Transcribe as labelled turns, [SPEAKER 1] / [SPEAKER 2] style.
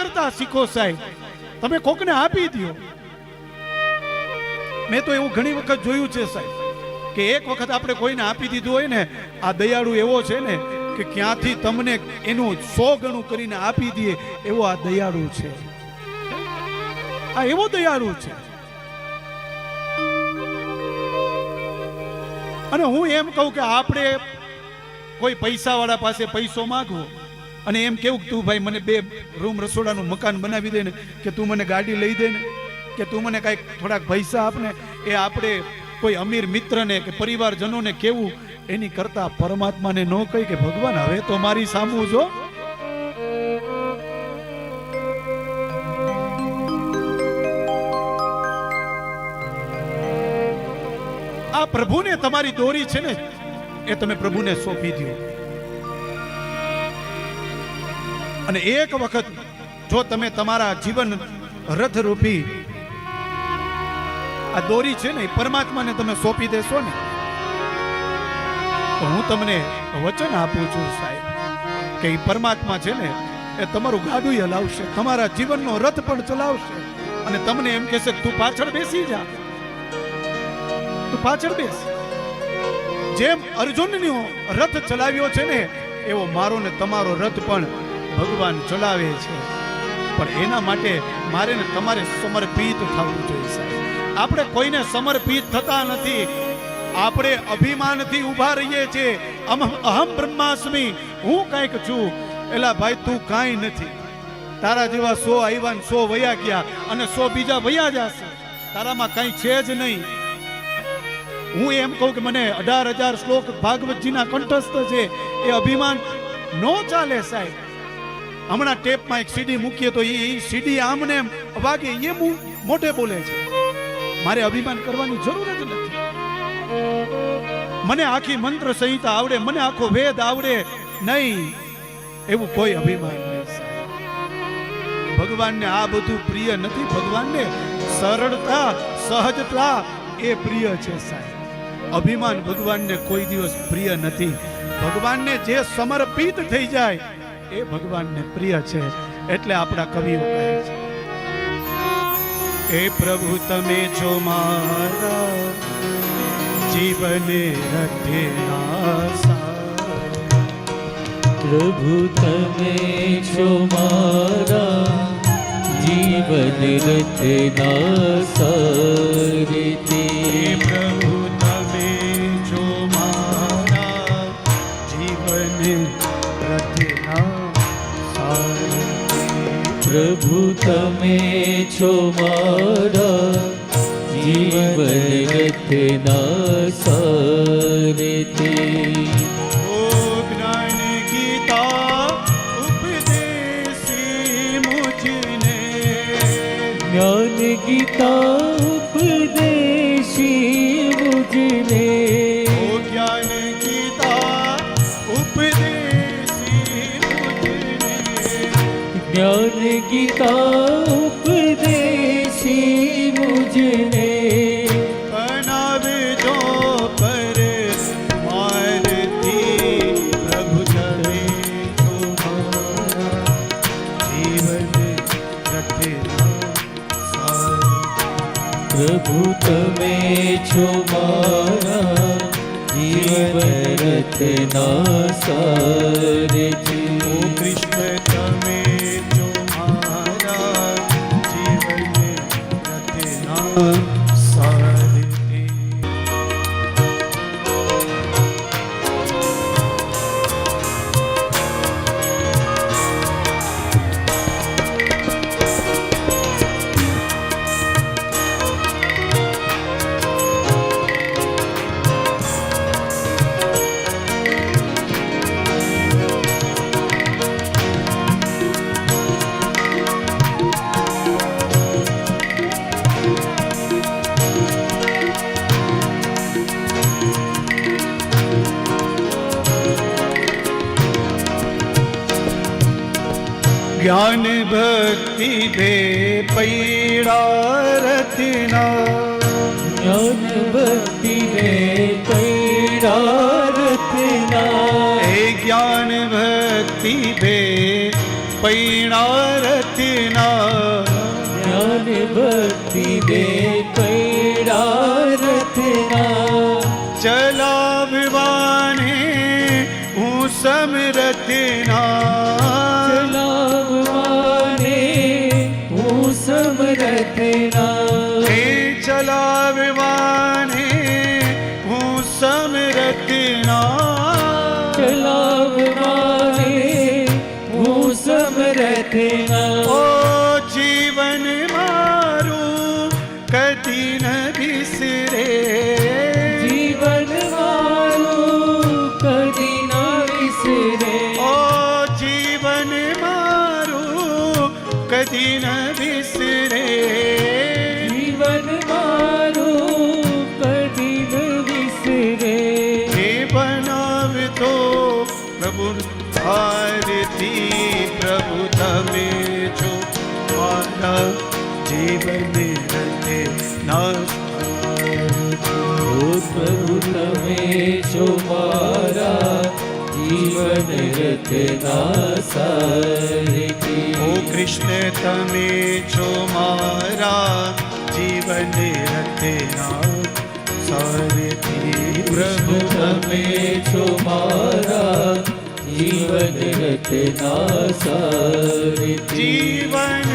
[SPEAKER 1] કરતા શીખો સાહેબ. તમે કોકને આપી દો. મેં તો એવું ઘણી વખત જોયું છે સાહેબ કે એક વખત આપણે કોઈને આપી દીધું હોય ને, આ દયાળુ એવો છે ને કે ક્યાંથી તમને એનું 100 ગણું કરીને આપી દે એવો આ દયાળુ છે. આ એવો દયાળુ છે. અને હું એમ કહું કે આપણે કોઈ પૈસાવાળા પાસે પૈસો માંગવો અને એમ કેવું કે તું ભાઈ મને 2 રૂમ રસોડાનું મકાન બનાવી દે ને, કે તું મને ગાડી લઈ દે ને, કે તું મને કાંઈક થોડાક પૈસા આપને, એ આપણે કોઈ અમીર મિત્રને કે પરિવારજનોને કેવું એની કરતા પરમાત્માને ન કહી કે ભગવાન હવે તો મારી સામું જો. આ પ્રભુને તમારી દોરી છે ને એ તમે પ્રભુને સોંપી દો. અને એક વખત જો તમે તમારા જીવન રથરૂપી આ દોરી છે ને એ પરમાત્માને તમે સોંપી દેશો ને, તો હું તમને વચન આપું છું સાહેબ કે એ પરમાત્મા છે ને એ તમારું ગાડું હલાવશે, તમારા જીવનનો રથ પણ ચલાવશે અને તમને એમ કહેશે તું પાછળ બેસી જા, તું પાછળ બેસ. જેમ અર્જુનનો રથ ચલાવ્યો છે ને એવો મારો ને તમારો રથ પણ ભગવાન ચલાવે છે. પણ એના માટે મારે ને તમારે સમર્પિત થવું જોઈએ સાહેબ. આપણે કોઈને સમર્પિત થતા નથી. આપણે અભિમાનથી ઊભા રહીએ છીએ. અહમ બ્રહ્માસ્મિ, હું કંઈક છું. એલા ભાઈ તું કાંઈ નથી. તારા જેવા 100 આવ્યા ને 100 વયા ગયા અને 100 બીજા વયા જશે. તારામાં કંઈ છે જ નહીં. હું એમ કહું કે મને 18,000 શ્લોક ભાગવતજીના કંઠસ્થ છે, એ અભિમાન નો ચાલે સાહેબ. હમણાં ટેપમાં એક સીડી મૂકીએ તો એ સીડી આમને એમ વાગે, એ મોઢે બોલે છે. મારે અભિમાન કરવાની જરૂર જ નથી. મને આખી મંત્ર સંહિતા આવડે, મને આખો વેદ આવડે નહીં, એવું કોઈ અભિમાન નહીં. ભગવાનને આ બધું પ્રિય નથી. ભગવાનને સરળતા, સહજતા એ પ્રિય છે સાહેબ. અભિમાન ભગવાનને કોઈ દિવસ પ્રિય નથી. ભગવાનને જે સમર્પિત થઈ જાય એ ભગવાનને પ્રિય છે. એટલે આપણા કવિઓ કહે છે, એ પ્રભુ તમે છો મારા જીવને રથના સાર.
[SPEAKER 2] પ્રભુ તમે છો મારા જીવન રથના સારથી.
[SPEAKER 1] પ્રભુ તમે છો મારા જીવન રથના સારથી.
[SPEAKER 2] પ્રભુ તમે છો મારા જીવન રથના સારથી.
[SPEAKER 1] ઓ જ્ઞાન ગીતા ઉપદેશી મુજને,
[SPEAKER 2] જ્ઞાન ગીતા ઉપદેશી મુજને.
[SPEAKER 1] ઓ જ્ઞાન ગીતા ઉપદેશી મુજને,
[SPEAKER 2] જ્ઞાન ગીતા ઉપદેશી મુજને.
[SPEAKER 1] બનાવજો પર મારથી પ્રભુ તમે છો મારા જીવન રથના સાર.
[SPEAKER 2] પ્રભુ તમે છો મારા જીવન રથના સારથી.
[SPEAKER 1] ઓ કૃષ્ણ તમે છો મારા જીવન રથના સારથી. ज्ञान भक्ति भे पैड़ा रतना,
[SPEAKER 2] ज्ञान भक्ति में पैड़ा रतना.
[SPEAKER 1] हे ज्ञान भक्ति भे पैड़ा रतना.
[SPEAKER 2] રતના
[SPEAKER 1] ઓ જીવન મારું કદી ન વિસરે,
[SPEAKER 2] જીવન મારું કદી ના વિસરે.
[SPEAKER 1] ઓ જીવન મારું કદી ન વિસરે,
[SPEAKER 2] જીવન મારું કદી ન વિસરે.
[SPEAKER 1] એ બનાવતો પ્રભુ આરતી, પ્રભુ તમે છો મારા જીવન રતે
[SPEAKER 2] ઓ પ્રભુ તમે છો મારા જીવન રતના સારથી.
[SPEAKER 1] ઓ કૃષ્ણ તમે છો મારા જીવન રતના સારથી,
[SPEAKER 2] પ્રભુ તમે છો મારા જીવન રતના સારથી.
[SPEAKER 1] જીવન